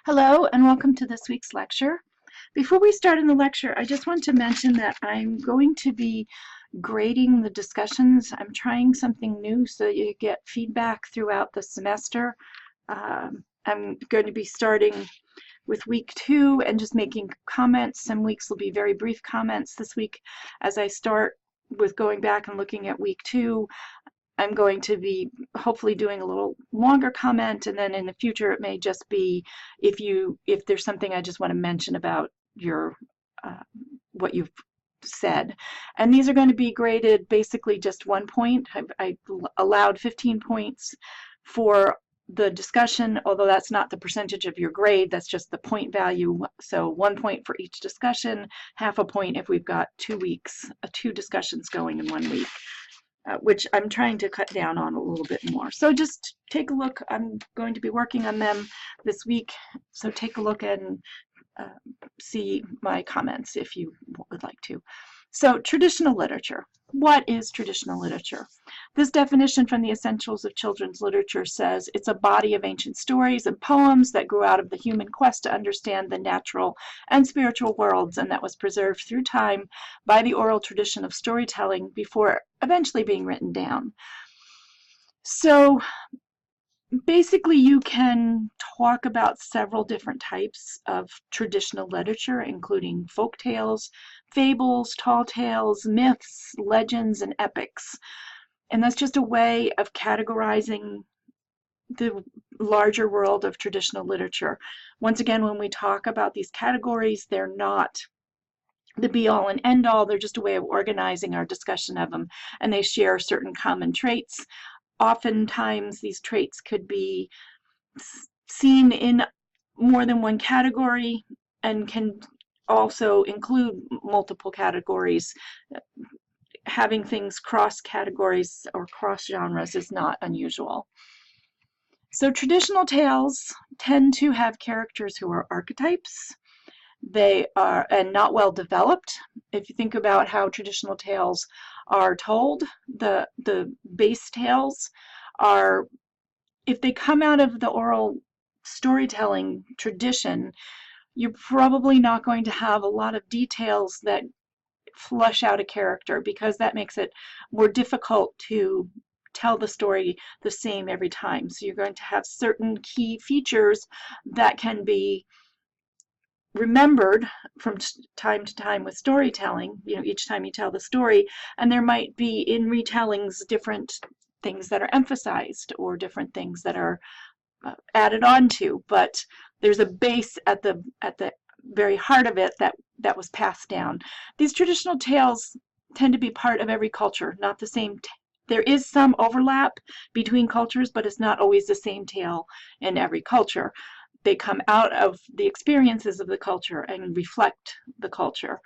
Hello and welcome to this week's lecture. Before we start in the lecture, I just want to mention that I'm going to be grading the discussions. I'm trying something new so that you get feedback throughout the semester. I'm going to be starting with week 2 and just making comments. Some weeks will be very brief comments. This week, as I start with going back and looking at week 2, I'm going to be hopefully doing a little longer comment, and then in the future it may just be if there's something I just want to mention about your what you've said. And these are going to be graded basically just 1 point. I allowed 15 points for the discussion, although that's not the percentage of your grade, that's just the point value. So 1 point for each discussion, half a point if we've got 2 weeks, 2 discussions going in 1 week. Which I'm trying to cut down on a little bit more. So just take a look. I'm going to be working on them this week, so take a look and see my comments if you would like to. So traditional literature. What is traditional literature? This definition from the Essentials of Children's Literature says it's a body of ancient stories and poems that grew out of the human quest to understand the natural and spiritual worlds, and that was preserved through time by the oral tradition of storytelling before eventually being written down. So basically you can talk about several different types of traditional literature, including folk tales, fables, tall tales, myths, legends, and epics. And that's just a way of categorizing the larger world of traditional literature. Once again, when we talk about these categories, they're not the be-all and end-all. They're just a way of organizing our discussion of them, and they share certain common traits. Oftentimes, these traits could be seen in more than one category and can also include multiple categories. Having things cross categories or cross genres is not unusual. So traditional tales tend to have characters who are archetypes. They are and not well developed. If you think about how traditional tales are told, the base tales are, if they come out of the oral storytelling tradition, you're probably not going to have a lot of details that flush out a character, because that makes it more difficult to tell the story the same every time. So you're going to have certain key features that can be remembered from time to time with storytelling, each time you tell the story, and there might be in retellings different things that are emphasized or different things that are added on to, but there's a base at the very heart of it that was passed down. These traditional tales tend to be part of every culture, not the same. There is some overlap between cultures, but it's not always the same tale in every culture. They come out of the experiences of the culture and reflect the culture.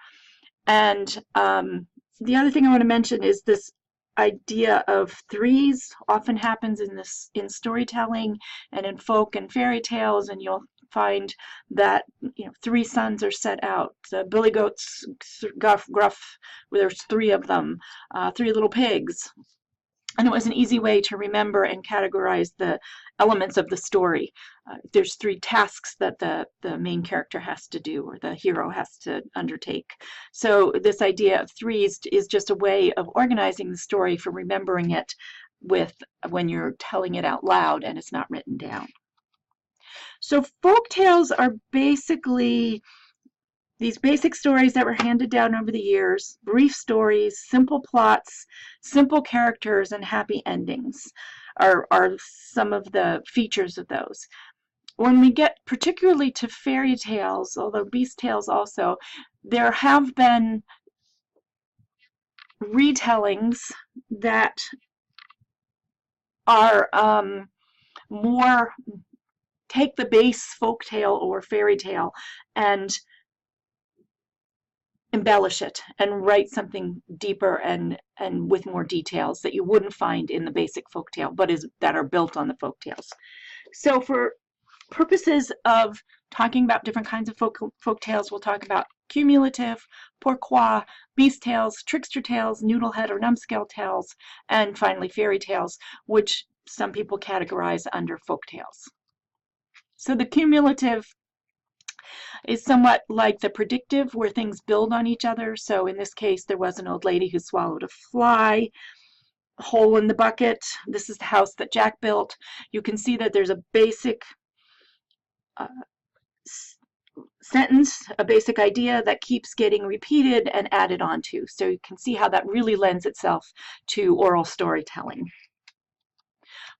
And the other thing I want to mention is this idea of threes often happens in storytelling and in folk and fairy tales, and you'll find that 3 sons are set out. The Billy Goats Gruff, where there's 3 of them, 3 little pigs. And it was an easy way to remember and categorize the elements of the story. There's 3 tasks that the main character has to do, or the hero has to undertake. So this idea of threes is just a way of organizing the story for remembering it when you're telling it out loud and it's not written down. So folk tales are basically these basic stories that were handed down over the years, brief stories, simple plots, simple characters, and happy endings are some of the features of those. When we get particularly to fairy tales, although beast tales also, there have been retellings that are more take the base folk tale or fairy tale and embellish it and write something deeper and with more details that you wouldn't find in the basic folktale, but that are built on the folktales. So for purposes of talking about different kinds of folktales, we'll talk about cumulative, pourquoi, beast tales, trickster tales, noodlehead or numbskull tales, and finally fairy tales, which some people categorize under folktales. So the cumulative is somewhat like the predictive, where things build on each other. So in this case, there was an old lady who swallowed a fly, hole in the bucket. This is the house that Jack built. You can see that there's a basic uh, sentence, a basic idea that keeps getting repeated and added onto. So you can see how that really lends itself to oral storytelling.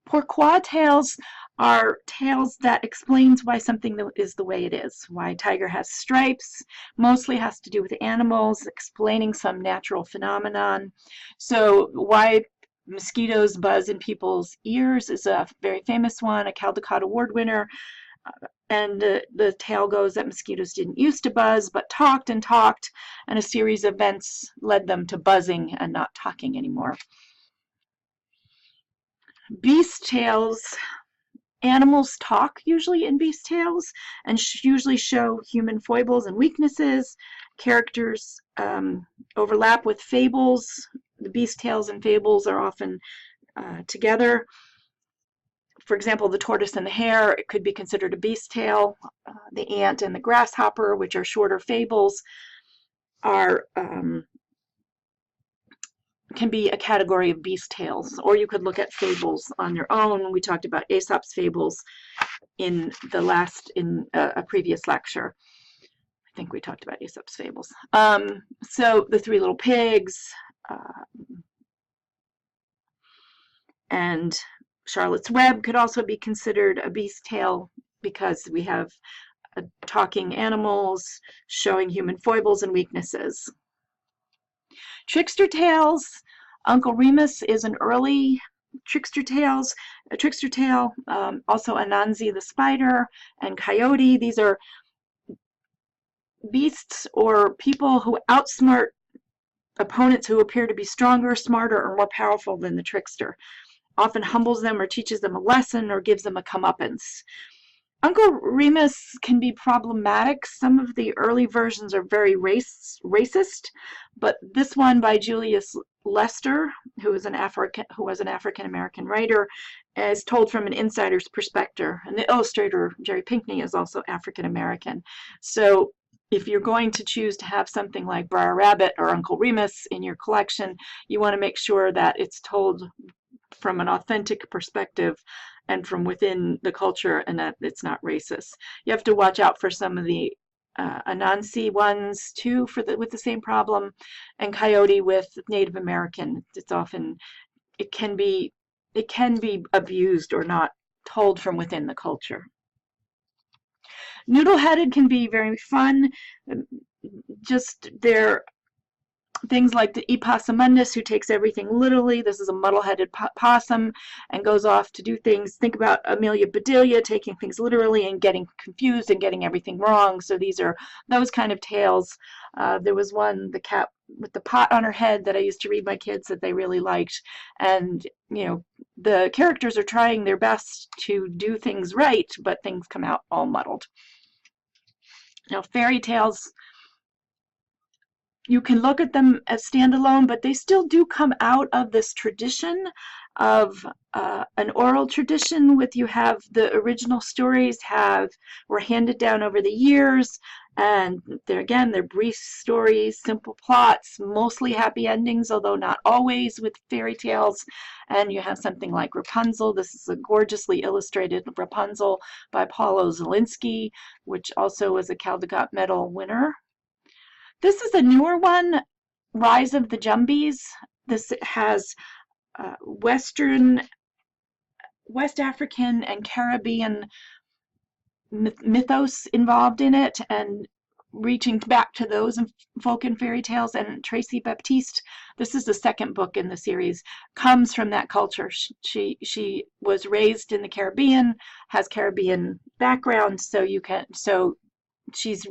Pourquoi tales are tales that explains why something is the way it is. Why tiger has stripes mostly has to do with animals, explaining some natural phenomenon. So why mosquitoes buzz in people's ears is a very famous one, a Caldecott Award winner. And the tale goes that mosquitoes didn't used to buzz, but talked and talked, and a series of events led them to buzzing and not talking anymore. Beast tales. Animals talk usually in beast tales and usually show human foibles and weaknesses. Characters overlap with fables. The beast tales and fables are often together. For example, the tortoise and the hare, it could be considered a beast tale. The ant and the grasshopper, which are shorter fables, are can be a category of beast tales, or you could look at fables on their own. We talked about Aesop's fables in a previous lecture. I think we talked about Aesop's fables. So the Three Little Pigs and Charlotte's Web could also be considered a beast tale because we have talking animals showing human foibles and weaknesses. Trickster tales. Uncle Remus is an early trickster tale. Also Anansi the spider and Coyote. These are beasts or people who outsmart opponents who appear to be stronger, smarter, or more powerful than the trickster. Often humbles them or teaches them a lesson or gives them a comeuppance. Uncle Remus can be problematic. Some of the early versions are very racist, but this one by Julius Lester, who was an African-American writer, is told from an insider's perspective. And the illustrator, Jerry Pinkney, is also African-American. So if you're going to choose to have something like Brer Rabbit or Uncle Remus in your collection, you want to make sure that it's told from an authentic perspective and from within the culture, and that it's not racist. You have to watch out for some of the Anansi ones too, with the same problem, and Coyote with Native American. It can be abused or not told from within the culture. Noodle-headed can be very fun. Just they're things like the Epossumundus, who takes everything literally. This is a muddle-headed possum and goes off to do things. Think about Amelia Bedelia taking things literally and getting confused and getting everything wrong. So these are those kind of tales. There was one, the cat with the pot on her head, that I used to read my kids that they really liked. And, you know, the characters are trying their best to do things right, but things come out all muddled. Now, fairy tales, you can look at them as standalone, but they still do come out of this tradition of an oral tradition. You have the original stories were handed down over the years, and they're brief stories, simple plots, mostly happy endings, although not always with fairy tales. And you have something like Rapunzel. This is a gorgeously illustrated Rapunzel by Paulo Zielinski, which also was a Caldecott Medal winner. This is a newer one, Rise of the Jumbies. This has West African and Caribbean mythos involved in it, and reaching back to those folk and fairy tales. And Tracy Baptiste, this is the second book in the series, comes from that culture. She was raised in the Caribbean, has Caribbean background, so she's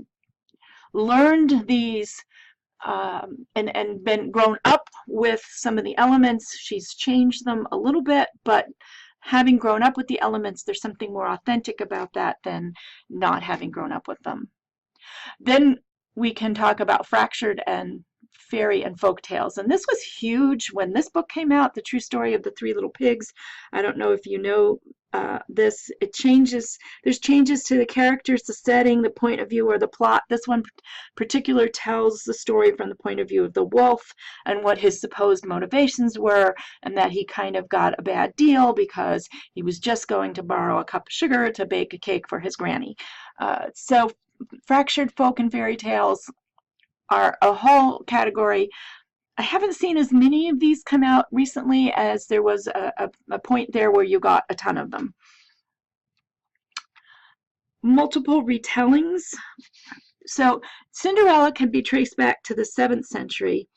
learned these and been grown up with some of the elements. She's changed them a little bit, but having grown up with the elements, there's something more authentic about that than not having grown up with them. Then we can talk about fractured and fairy, and folk tales. And this was huge when this book came out, The True Story of the Three Little Pigs. I don't know if you know this. It changes, there's changes to the characters, the setting, the point of view, or the plot. This one particular tells the story from the point of view of the wolf and what his supposed motivations were, and that he kind of got a bad deal because he was just going to borrow a cup of sugar to bake a cake for his granny. So fractured folk and fairy tales are a whole category. I haven't seen as many of these come out recently as there was a point there where you got a ton of them. Multiple retellings. So Cinderella can be traced back to the 7th century,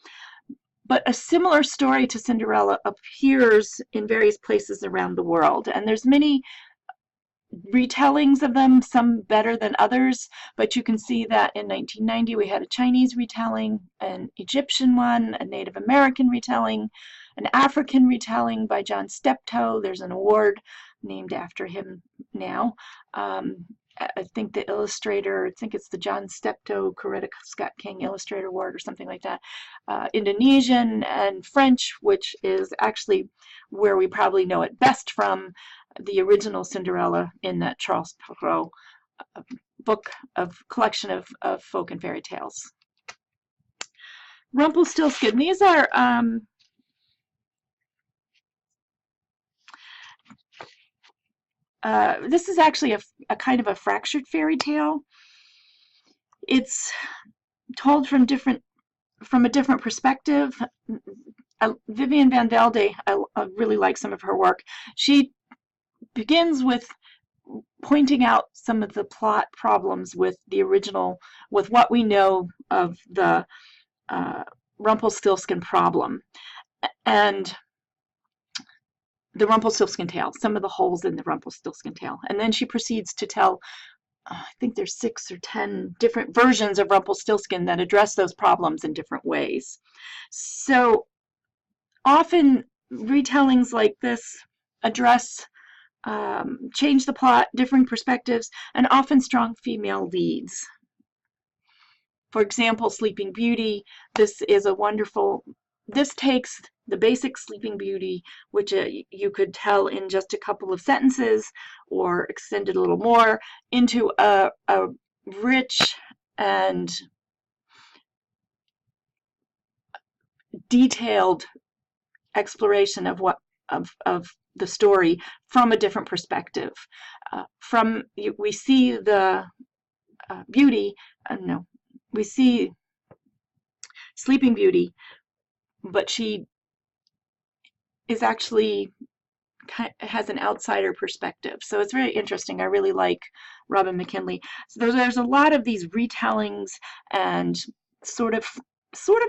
but a similar story to Cinderella appears in various places around the world, and there's many retellings of them, some better than others, but you can see that in 1990 we had a Chinese retelling, an Egyptian one, a Native American retelling, an African retelling by John Steptoe. There's an award named after him now. I think the illustrator, I think it's the John Steptoe Coretta Scott King Illustrator Award or something like that. Indonesian and French, which is actually where we probably know it best from, the original Cinderella in that Charles Perrault book of collection of folk and fairy tales. Rumpelstiltskin. These are this is actually a kind of a fractured fairy tale. It's told from a different perspective. Vivian van Velde, I really like some of her work. She begins with pointing out some of the plot problems with the original, with what we know of the Rumpelstiltskin problem and the Rumpelstiltskin tale, some of the holes in the Rumpelstiltskin tale. And then she proceeds to tell, I think there's 6 or 10 different versions of Rumpelstiltskin that address those problems in different ways. So often retellings like this address change the plot, differing perspectives, and often strong female leads. For example, Sleeping Beauty. This is a wonderful, this takes the basic Sleeping Beauty, which you could tell in just a couple of sentences or extend it a little more, into a rich and detailed exploration of what of the story from a different perspective. We see the we see Sleeping Beauty, but she is actually has an outsider perspective. So it's very interesting. I really like Robin McKinley. So there's a lot of these retellings and sort of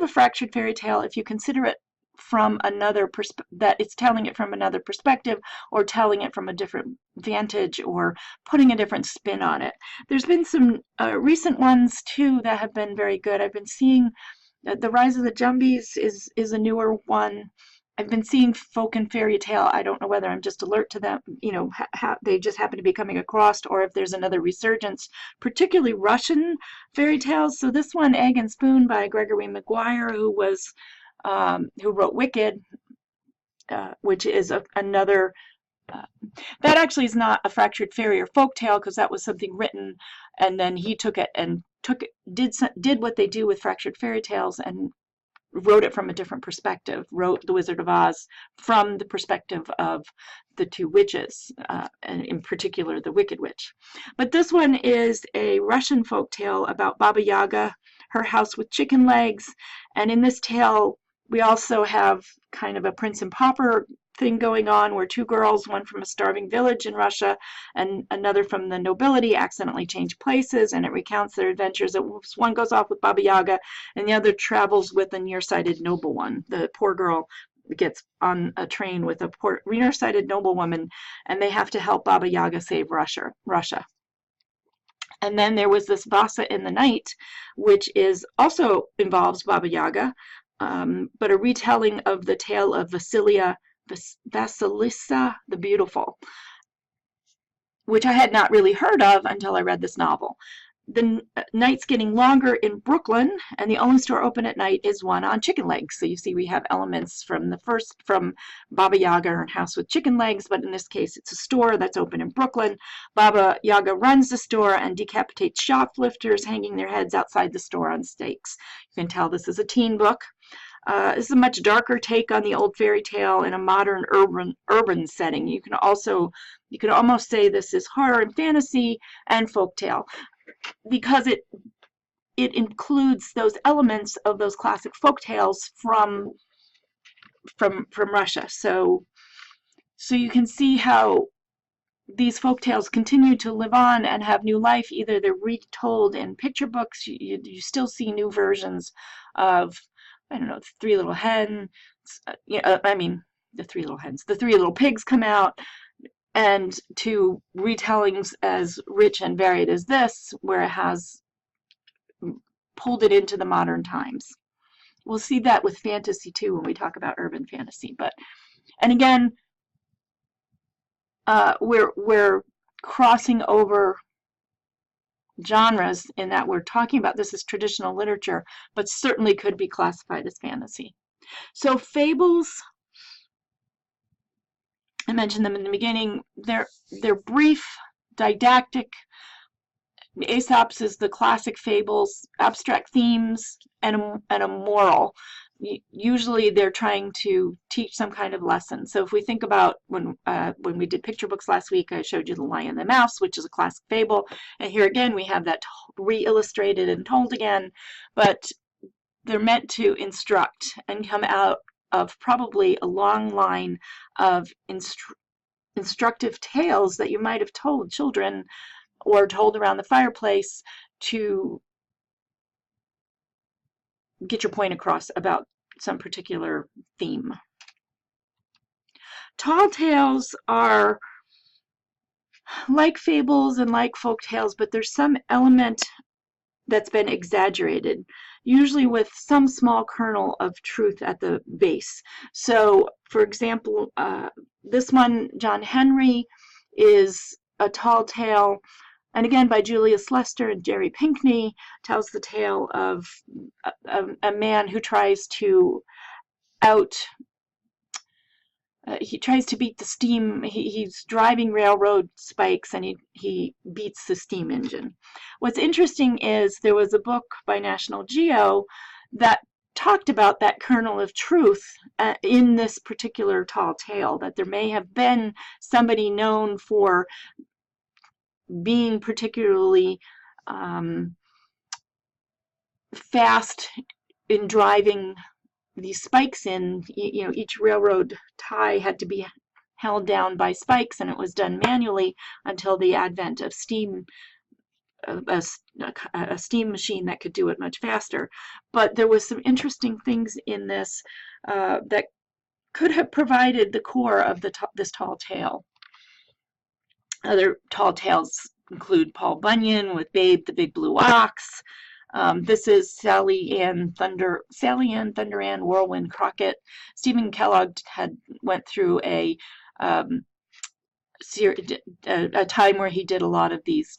a fractured fairy tale if you consider it from another that it's telling it from another perspective, or telling it from a different vantage, or putting a different spin on it. There's been some recent ones too that have been very good. I've been seeing The Rise of the Jumbies is a newer one. I've been seeing folk and fairy tale. I don't know whether I'm just alert to them, you know, they just happen to be coming across, or if there's another resurgence, particularly Russian fairy tales. So this one, Egg and Spoon by Gregory Maguire, who wrote Wicked, which is another, that actually is not a fractured fairy or folk tale, because that was something written, and then he took it and did what they do with fractured fairy tales and wrote it from a different perspective, wrote The Wizard of Oz from the perspective of the 2 witches, and in particular the Wicked Witch. But this one is a Russian folk tale about Baba Yaga, her house with chicken legs, and in this tale we also have kind of a Prince and Pauper thing going on, where 2 girls, one from a starving village in Russia and another from the nobility, accidentally change places, and it recounts their adventures. One goes off with Baba Yaga and the other travels with a nearsighted noblewoman. The poor girl gets on a train with a poor nearsighted noblewoman, and they have to help Baba Yaga save Russia. And then there was this Vasa in the Night, which also involves Baba Yaga, but a retelling of the tale of Vasilisa the Beautiful, which I had not really heard of until I read this novel. the nights getting longer in Brooklyn, and the only store open at night is one on chicken legs. So you see we have elements from from Baba Yaga and House with Chicken Legs, but in this case it's a store that's open in Brooklyn. Baba Yaga runs the store and decapitates shoplifters hanging their heads outside the store on stakes. You can tell this is a teen book. This is a much darker take on the old fairy tale in a modern urban setting. You can almost say this is horror and fantasy and folktale, because it includes those elements of those classic folk tales from Russia. So you can see how these folk tales continue to live on and have new life. Either they're retold in picture books, you still see new versions of, I don't know, Three Little Hens, the Three Little Hens, the Three Little Pigs come out, and to retellings as rich and varied as this, where it has pulled it into the modern times. We'll see that with fantasy too when we talk about urban fantasy. And again, we're crossing over genres in that we're talking about this as traditional literature, but certainly could be classified as fantasy. So fables, I mentioned them in the beginning, they're brief, didactic. Aesop's is the classic fables, abstract themes, and a moral. Usually they're trying to teach some kind of lesson. So if we think about when we did picture books last week, I showed you The Lion and the Mouse, which is a classic fable. And here again, we have that re-illustrated and told again, but they're meant to instruct and come out of probably a long line of instructive tales that you might have told children or told around the fireplace to get your point across about some particular theme. Tall tales are like fables and like folk tales, but there's some element that's been exaggerated, usually with some small kernel of truth at the base. So, for example, this one, John Henry, is a tall tale, and again by Julius Lester and Jerry Pinkney, tells the tale of a man who tries to he tries to beat the steam. He's driving railroad spikes and he beats the steam engine. What's interesting is there was a book by National Geo that talked about that kernel of truth in this particular tall tale, that there may have been somebody known for being particularly fast in driving these spikes in. Each railroad tie had to be held down by spikes, and it was done manually until the advent of steam, a steam machine that could do it much faster. But there was some interesting things in this that could have provided the core of this tall tale. Other tall tales include Paul Bunyan with Babe the Big Blue Ox. This is Sally Ann Thunder Ann Whirlwind Crockett. Stephen Kellogg went through a time where he did a lot of these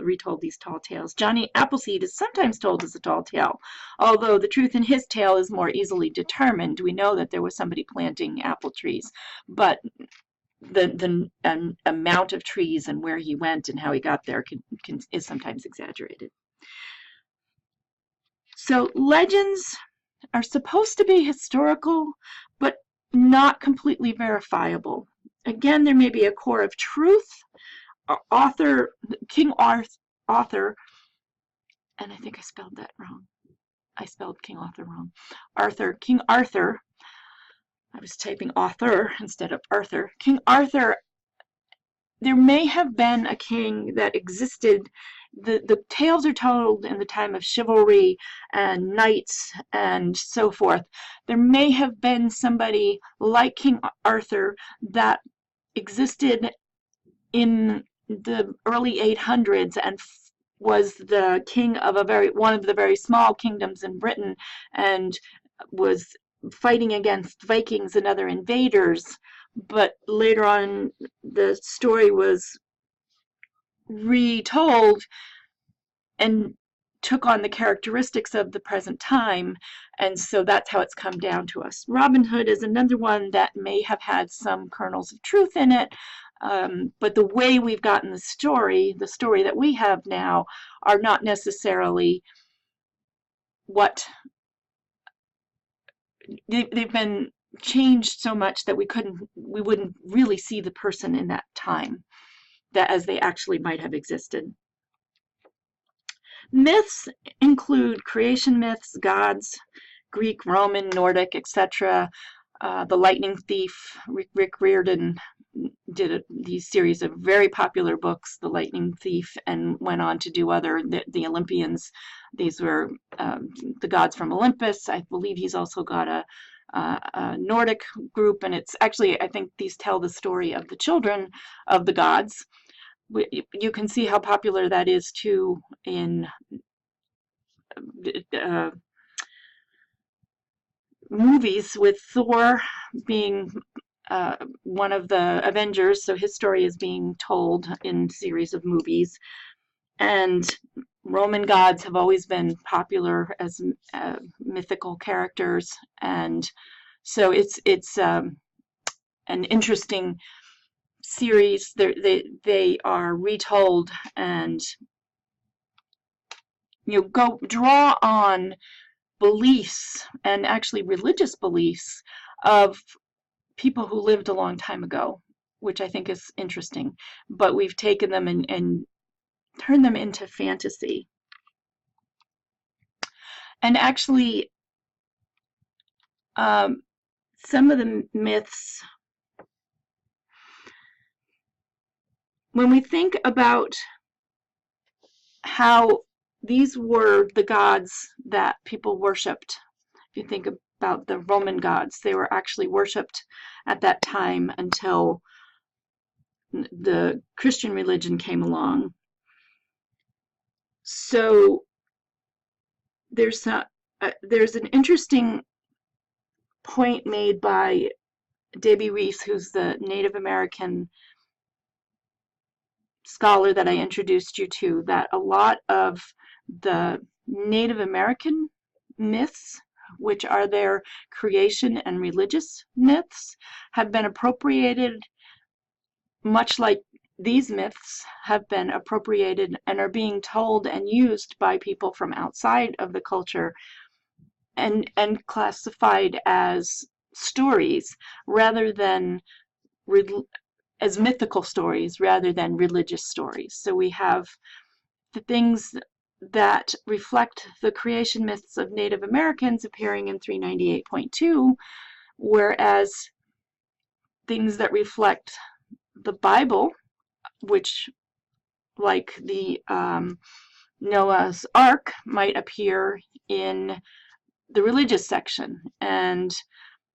retold these tall tales. Johnny Appleseed is sometimes told as a tall tale, although the truth in his tale is more easily determined. We know that there was somebody planting apple trees, but the amount of trees and where he went and how he got there is sometimes exaggerated. So legends are supposed to be historical, but not completely verifiable. Again, there may be a core of truth. King Arthur, and I think I spelled that wrong. I spelled King Arthur wrong. King Arthur. I was typing author instead of Arthur. King Arthur, there may have been a king that existed. The tales are told in the time of chivalry and knights and so forth. There may have been somebody like King Arthur that existed in the early 800s and was the king of one of the very small kingdoms in Britain, and was fighting against Vikings and other invaders. But later on, the story was retold and took on the characteristics of the present time, and so that's how it's come down to us. Robin Hood is another one that may have had some kernels of truth in it, but the way we've gotten the story that we have now, are not necessarily what they've been changed so much that we wouldn't really see the person in that time that as they actually might have existed. Myths include creation myths, gods, Greek, Roman, Nordic, etc. The Lightning Thief, Rick Riordan did these series of very popular books, The Lightning Thief, and went on to do the Olympians. These were the gods from Olympus. I believe he's also got a Nordic group, and it's actually, I think these tell the story of the children of the gods. You can see how popular that is too in movies, with Thor being one of the Avengers, so his story is being told in series of movies. And Roman gods have always been popular as mythical characters, and so it's an interesting series. They are retold, and go draw on beliefs, and actually religious beliefs, of people who lived a long time ago, which I think is interesting. But we've taken them and turned them into fantasy. And actually, some of the myths, when we think about how these were the gods that people worshipped, if you think about the Roman gods, they were actually worshipped at that time until the Christian religion came along. So there's an interesting point made by Debbie Reese, who's the Native American scholar that I introduced you to, that a lot of the Native American myths, which are their creation and religious myths, have been appropriated, much like these myths have been appropriated and are being told and used by people from outside of the culture, and classified as stories rather than as mythical stories rather than religious stories. So we have the things that reflect the creation myths of Native Americans appearing in 398.2, whereas things that reflect the Bible, which, like the Noah's Ark, might appear in the religious section. And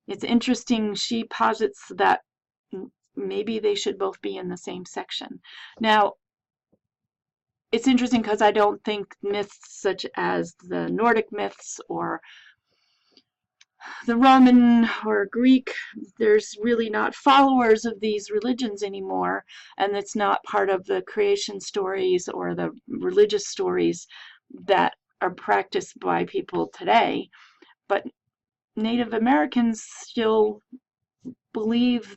it's interesting, she posits that maybe they should both be in the same section. Now, it's interesting because I don't think myths such as the Nordic myths or the Roman or Greek, there's really not followers of these religions anymore, and it's not part of the creation stories or the religious stories that are practiced by people today. But Native Americans still live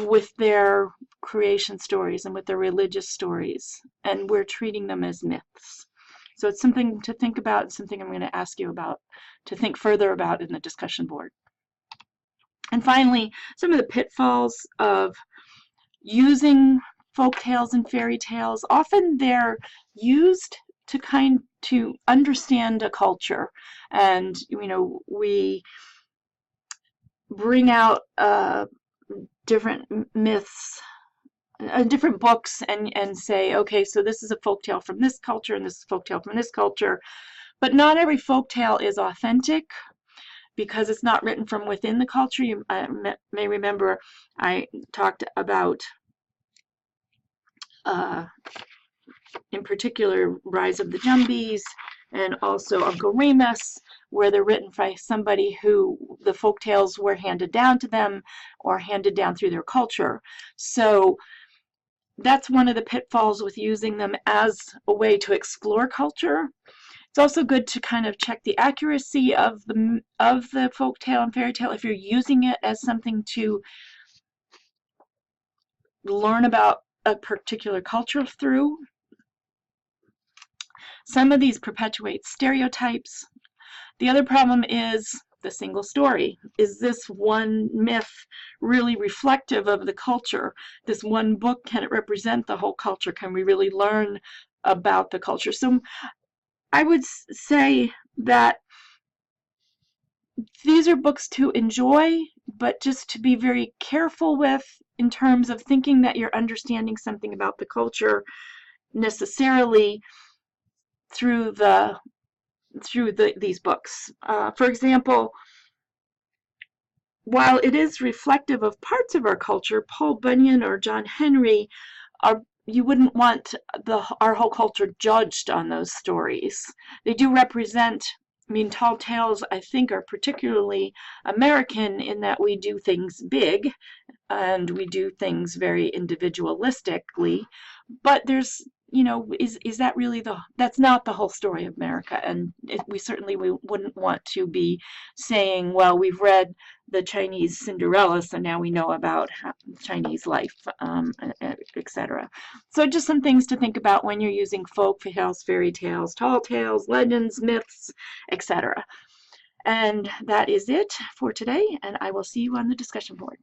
with their creation stories and with their religious stories, and we're treating them as myths. So it's something to think about, something I'm going to ask you about, to think further about in the discussion board. And finally, some of the pitfalls of using folk tales and fairy tales. Often they're used to understand a culture, and we bring out different myths, different books, and say, okay, so this is a folktale from this culture and this is a folktale from this culture. But not every folktale is authentic because it's not written from within the culture. You may remember I talked about, in particular, Rise of the Jumbies and also Uncle Remus, where they're written by somebody who the folktales were handed down to them or handed down through their culture. So that's one of the pitfalls with using them as a way to explore culture. It's also good to kind of check the accuracy of the folk tale and fairy tale if you're using it as something to learn about a particular culture through. Some of these perpetuate stereotypes. The other problem is the single story. Is this one myth really reflective of the culture? This one book, can it represent the whole culture? Can we really learn about the culture? So I would say that these are books to enjoy, but just to be very careful with in terms of thinking that you're understanding something about the culture necessarily through these books. For example, while it is reflective of parts of our culture, Paul Bunyan or John Henry you wouldn't want our whole culture judged on those stories. They do represent, I mean, tall tales, I think, are particularly American in that we do things big and we do things very individualistically, but there's, you know, is that really that's not the whole story of America. And we certainly wouldn't want to be saying, well, we've read the Chinese Cinderella, so now we know about Chinese life, etc. So just some things to think about when you're using folk tales, fairy tales, tall tales, legends, myths, etc. And that is it for today, and I will see you on the discussion board.